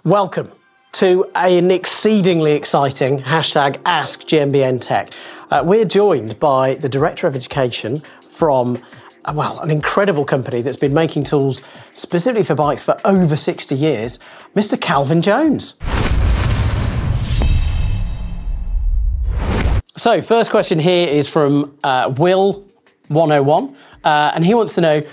Welcome to an exceedingly exciting hashtag Ask GMBN Tech. We're joined by the Director of Education from, well, an incredible company that's been making tools specifically for bikes for over 60 years, Mr. Calvin Jones. So, first question here is from Will101, and he wants to know,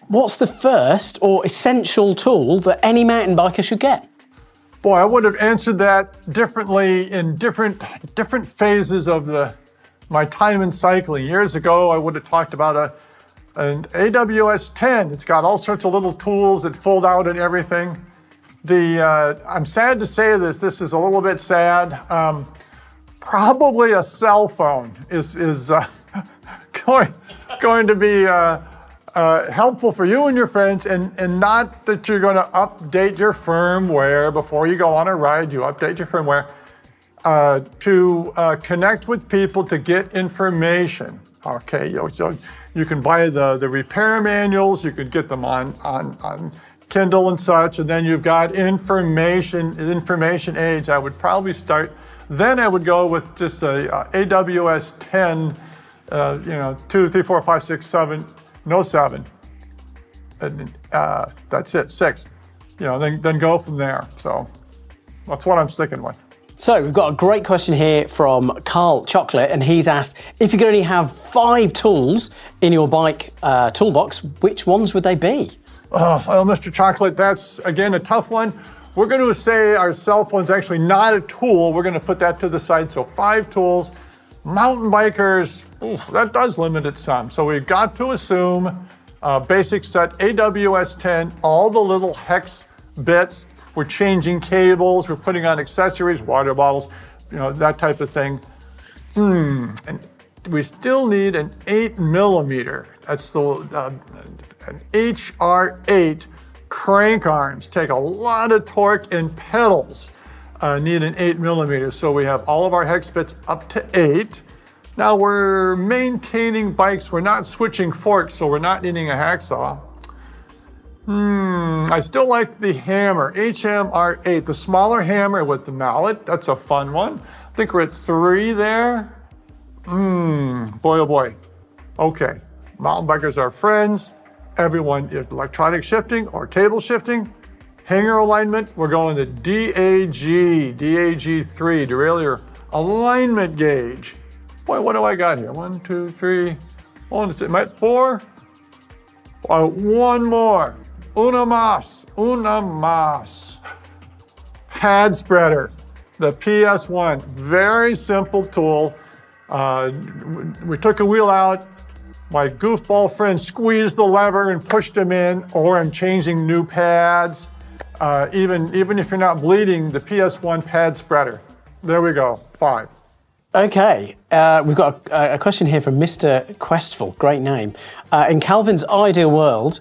what's the first or essential tool that any mountain biker should get? Boy, I would have answered that differently in different phases of my time in cycling. Years ago, I would have talked about an AWS 10. It's got all sorts of little tools that fold out and everything. I'm sad to say this is a little bit sad. Probably a cell phone is going to be helpful for you and your friends, and not that you're going to update your firmware before you go on a ride. You update your firmware to connect with people to get information. Okay, so you can buy the repair manuals. You could get them on Kindle and such, and then you've got information age. I would probably start. Then I would go with just a AWS 10. 2, 3, 4, 5, 6, 7. No 7, and that's it, 6. Then go from there. So that's what I'm sticking with. So we've got a great question here from Carl Chocolate, and he's asked, if you could only have 5 tools in your bike toolbox, which ones would they be? Oh, well, Mr. Chocolate, that's, again, a tough one. We're going to say our cell phone's actually not a tool. We're going to put that to the side. So 5 tools. Mountain bikers, that does limit it some. So we've got to assume basic set, AWS 10, all the little hex bits. We're changing cables, we're putting on accessories, water bottles, that type of thing. And we still need an 8mm. That's an HR8 crank arms. Take a lot of torque, and pedals need an 8mm. So we have all of our hex bits up to 8. Now we're maintaining bikes. We're not switching forks, so we're not needing a hacksaw. I still like the hammer, HMR8, the smaller hammer with the mallet. That's a fun one. I think we're at 3 there. Boy, oh boy. Okay, mountain bikers are friends. Everyone is electronic shifting or cable shifting. Hanger alignment, we're going the DAG3, derailleur alignment gauge. Boy, what do I got here? 1, 2, 3, 4? One more. Una más. Pad spreader, the PS1. Very simple tool. We took a wheel out. My goofball friend squeezed the lever and pushed him in, or I'm changing new pads. Even if you're not bleeding, the PS1 pad spreader. There we go, 5. Okay, we've got a question here from Mr. Questful, great name. In Calvin's ideal world,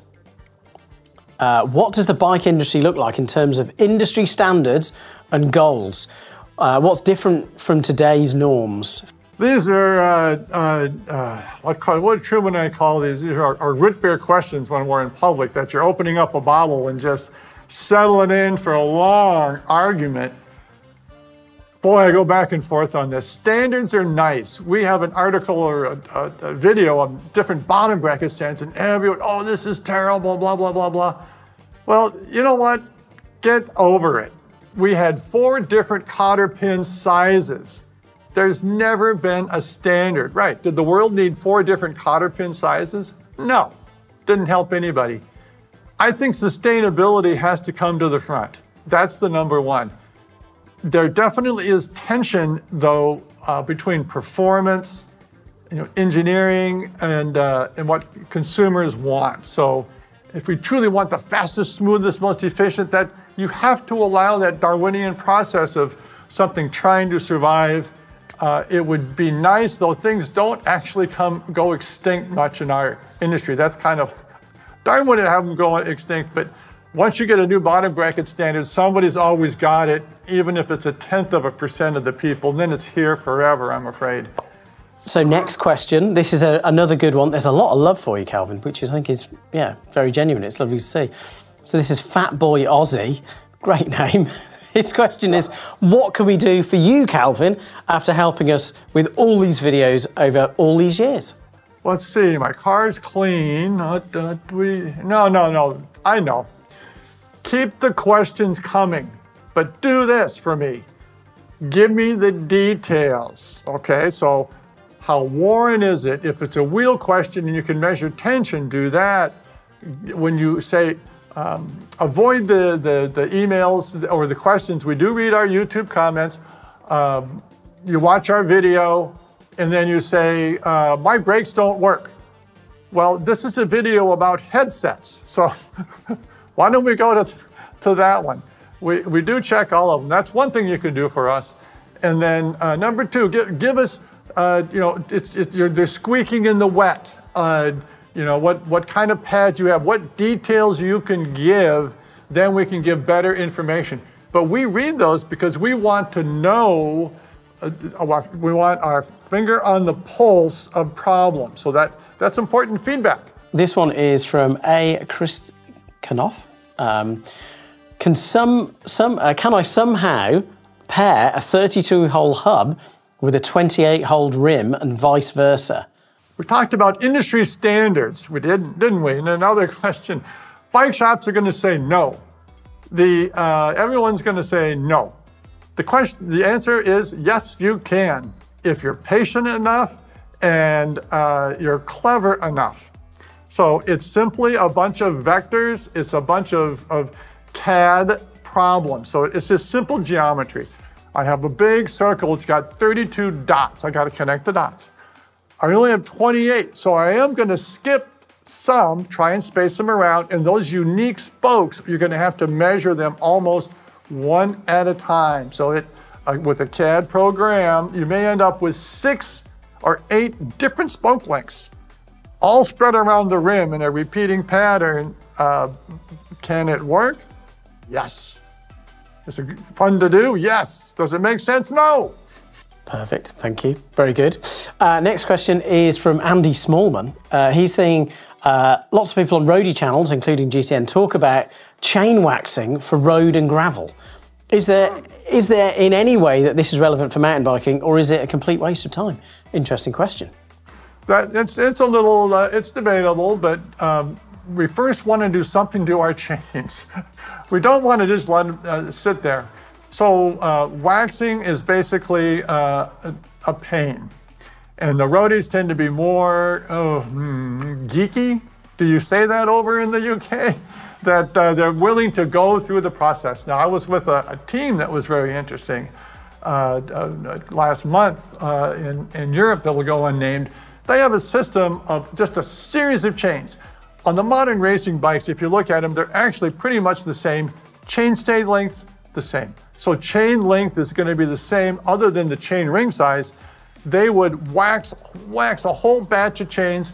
what does the bike industry look like in terms of industry standards and goals? What's different from today's norms? These are, what Truman and I call these? These are root beer questions when we're in public, that you're opening up a bottle and just settling in for a long argument. Boy, I go back and forth on this. Standards are nice. We have an article or a video of different bottom bracket standards, and everyone, oh, this is terrible, blah, blah, blah, blah. Well, you know what? Get over it. We had 4 different cotter pin sizes. There's never been a standard. Right, did the world need 4 different cotter pin sizes? No, didn't help anybody. I think sustainability has to come to the front. That's the number one. There definitely is tension, though, between performance, engineering, and what consumers want. So, if we truly want the fastest, smoothest, most efficient, that you have to allow that Darwinian process of something trying to survive. It would be nice, though things don't actually go extinct much in our industry. That's kind of, Darwin wouldn't have them go extinct, but once you get a new bottom bracket standard, somebody's always got it, even if it's 0.1% of the people, then it's here forever, I'm afraid. So next question, this is another good one. There's a lot of love for you, Calvin, which I think is, yeah, very genuine. It's lovely to see. So this is Fat Boy Aussie. Great name. His question is, what can we do for you, Calvin, after helping us with all these videos over all these years? Let's see, my car's clean. No, I know. Keep the questions coming, but do this for me. Give me the details, okay? So how worn is it? If it's a wheel question and you can measure tension, do that. When you say, avoid the emails or the questions, we do read our YouTube comments. You watch our video and then you say, my brakes don't work. Well, this is a video about headsets. So why don't we go to that one? We do check all of them. That's one thing you can do for us. And then number two, give us, they're squeaking in the wet. What kind of pads you have, what details you can give, then we can give better information. But we read those because we want to know, we want our finger on the pulse of problems. So that's important feedback. This one is from A. Chris Knopf. Can I somehow pair a 32-hole hub with a 28-hole rim and vice versa? We talked about industry standards. We didn't we? And another question, bike shops are going to say no. Everyone's going to say no. The answer is yes, you can, if you're patient enough and you're clever enough. So it's simply a bunch of vectors. It's a bunch of CAD problems. So it's just simple geometry. I have a big circle. It's got 32 dots. I got to connect the dots. I only have 28, so I am going to skip some, try and space them around, and those unique spokes, you're going to have to measure them almost one at a time. So with a CAD program, you may end up with 6 or 8 different spoke lengths, all spread around the rim in a repeating pattern. Can it work? Yes. Is it fun to do? Yes. Does it make sense? No. Perfect, thank you. Very good. Next question is from Andy Smallman. He's saying lots of people on roadie channels, including GCN, talk about chain waxing for road and gravel. Is there in any way that this is relevant for mountain biking, or is it a complete waste of time? Interesting question. It's a little, it's debatable, but we first want to do something to our chains. We don't want to just let them sit there. So waxing is basically a pain. And the roadies tend to be more geeky. Do you say that over in the UK? That they're willing to go through the process. Now, I was with a team that was very interesting last month in Europe that will go unnamed. They have a system of just a series of chains. On the modern racing bikes, if you look at them, they're actually pretty much the same. Chainstay length, the same. So chain length is going to be the same other than the chain ring size. They would wax a whole batch of chains.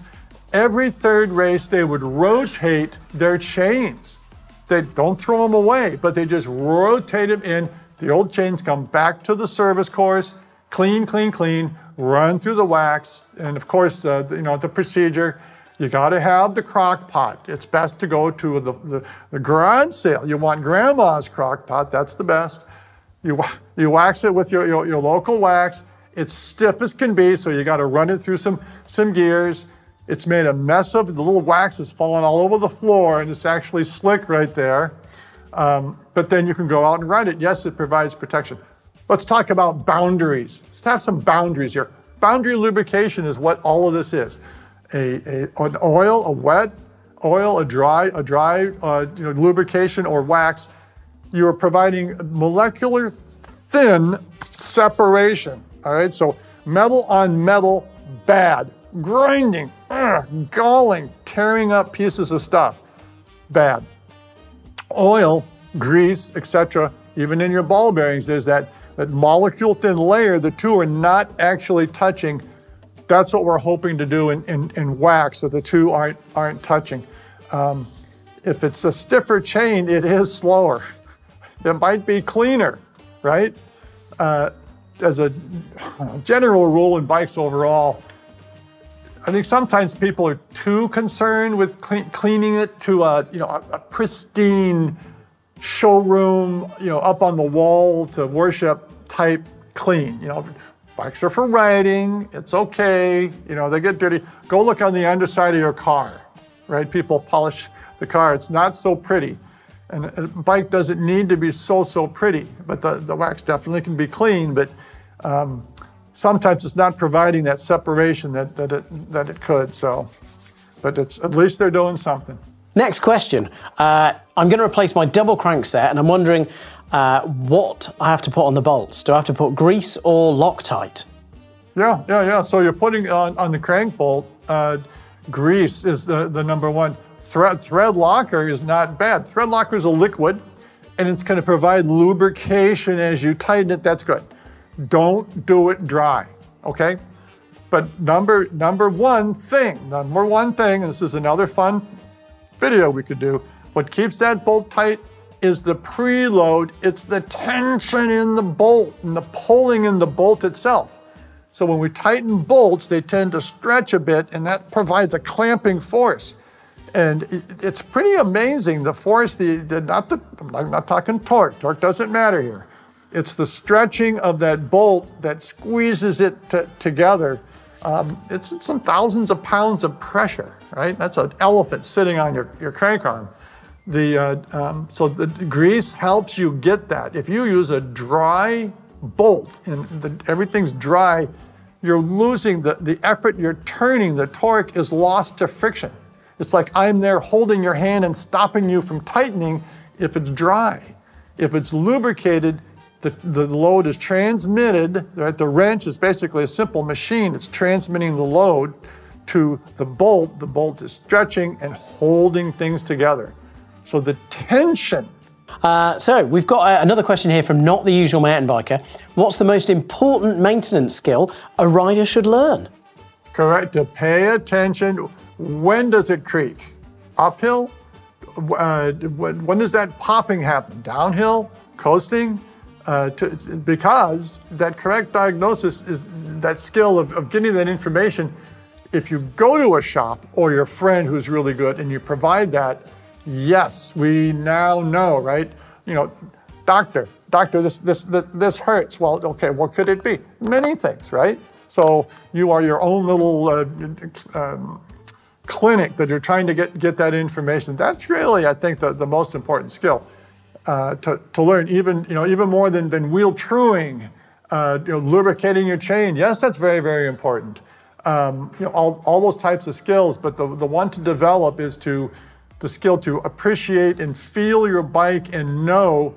Every third race, they would rotate their chains. They don't throw them away, but they just rotate them in. The old chains come back to the service course, clean, clean, clean, run through the wax. And of course, the procedure, you got to have the crock pot. It's best to go to the garage sale. You want grandma's crock pot, that's the best. You wax it with your local wax. It's stiff as can be, so you got to run it through some gears. It's made a mess of, the little wax is falling all over the floor, and it's actually slick right there. But then you can go out and ride it. Yes, it provides protection. Let's talk about boundaries. Let's have some boundaries here. Boundary lubrication is what all of this is. An oil, a wet oil, a dry lubrication or wax. You are providing molecular thin separation. All right, so metal on metal, bad. Grinding, galling, tearing up pieces of stuff, bad. Oil, grease, etc. Even in your ball bearings, there's that molecule thin layer. The two are not actually touching. That's what we're hoping to do in wax, so the two aren't touching. If it's a stiffer chain, it is slower. It might be cleaner, right? As a general rule in bikes overall, I think sometimes people are too concerned with cleaning it to a pristine showroom, up on the wall to worship type clean. Bikes are for riding. It's okay. They get dirty. Go look on the underside of your car, right? People polish the car. It's not so pretty. And a bike doesn't need to be so pretty, but the wax definitely can be clean, but sometimes it's not providing that separation that it could. So, but at least they're doing something. Next question. I'm going to replace my double crankset, and I'm wondering what I have to put on the bolts. Do I have to put grease or Loctite? Yeah. So you're putting on the crank bolt, grease is the number one. Thread locker is not bad. Thread locker is a liquid, and it's going to provide lubrication as you tighten it. That's good. Don't do it dry, okay? But number one thing, and this is another fun video we could do, what keeps that bolt tight is the preload. It's the tension in the bolt and the pulling in the bolt itself. So when we tighten bolts, they tend to stretch a bit, and that provides a clamping force. And it's pretty amazing, the force, I'm not talking torque. Torque doesn't matter here. It's the stretching of that bolt that squeezes it together. It's some thousands of pounds of pressure, right? That's an elephant sitting on your crank arm. So the grease helps you get that. If you use a dry bolt and everything's dry, you're losing the effort you're turning. The torque is lost to friction. It's like I'm there holding your hand and stopping you from tightening if it's dry. If it's lubricated, the load is transmitted, right? The wrench is basically a simple machine. It's transmitting the load to the bolt. The bolt is stretching and holding things together. So the tension. So we've got another question here from Not the Usual Mountain Biker. What's the most important maintenance skill a rider should learn? Correct, to pay attention. When does it creak? Uphill? When does that popping happen? Downhill? Coasting? Because that correct diagnosis is that skill of getting that information. If you go to a shop or your friend who's really good and you provide that, yes, we now know, right? Doctor, this hurts. Well, okay, what could it be? Many things, right? So you are your own little clinic that you're trying to get that information. That's really, I think, the most important skill to learn. Even more than wheel truing, lubricating your chain. Yes, that's very, very important. All those types of skills. But the one to develop is the skill to appreciate and feel your bike and know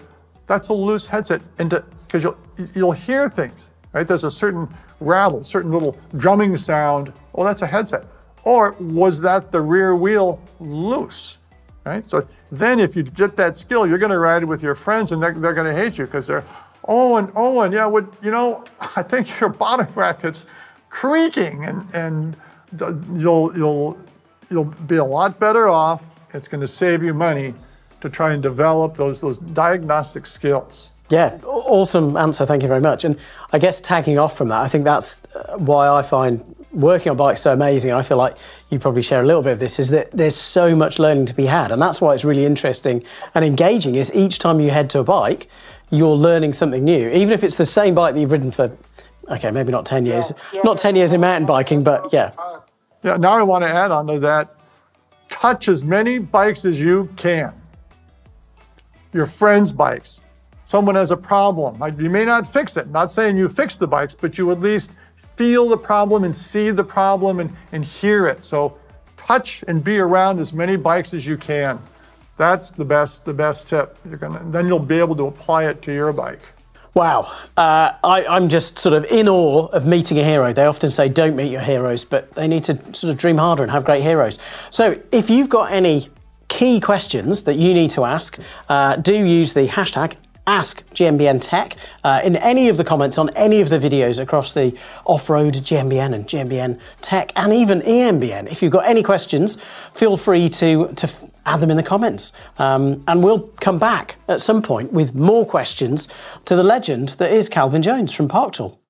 that's a loose headset, and because you'll hear things, right? There's a certain rattle, certain little drumming sound. Oh, that's a headset. Or was that the rear wheel loose, right? So then if you get that skill, you're gonna ride with your friends and they're gonna hate you because they're, Owen, yeah, I think your bottom bracket's creaking, and you'll be a lot better off. It's gonna save you money to try and develop those diagnostic skills. Yeah, awesome answer, thank you very much. And I guess tagging off from that, I think that's why I find working on bikes so amazing. I feel like you probably share a little bit of this, is that there's so much learning to be had. And that's why it's really interesting and engaging, is each time you head to a bike, you're learning something new. Even if it's the same bike that you've ridden for, okay, maybe not 10 years, not 10 years in mountain biking, but yeah. Yeah, now I want to add on to that, touch as many bikes as you can. Your friends' bikes. Someone has a problem. You may not fix it. Not saying you fix the bikes, but you at least feel the problem and see the problem and hear it. So touch and be around as many bikes as you can. That's the best tip. Then you'll be able to apply it to your bike. Wow, I'm just sort of in awe of meeting a hero. They often say don't meet your heroes, but they need to sort of dream harder and have great heroes. So if you've got any key questions that you need to ask, do use the hashtag Ask GMBN Tech in any of the comments on any of the videos across the off-road GMBN and GMBN Tech and even EMBN. If you've got any questions, feel free to add them in the comments. And we'll come back at some point with more questions to the legend that is Calvin Jones from Parktool.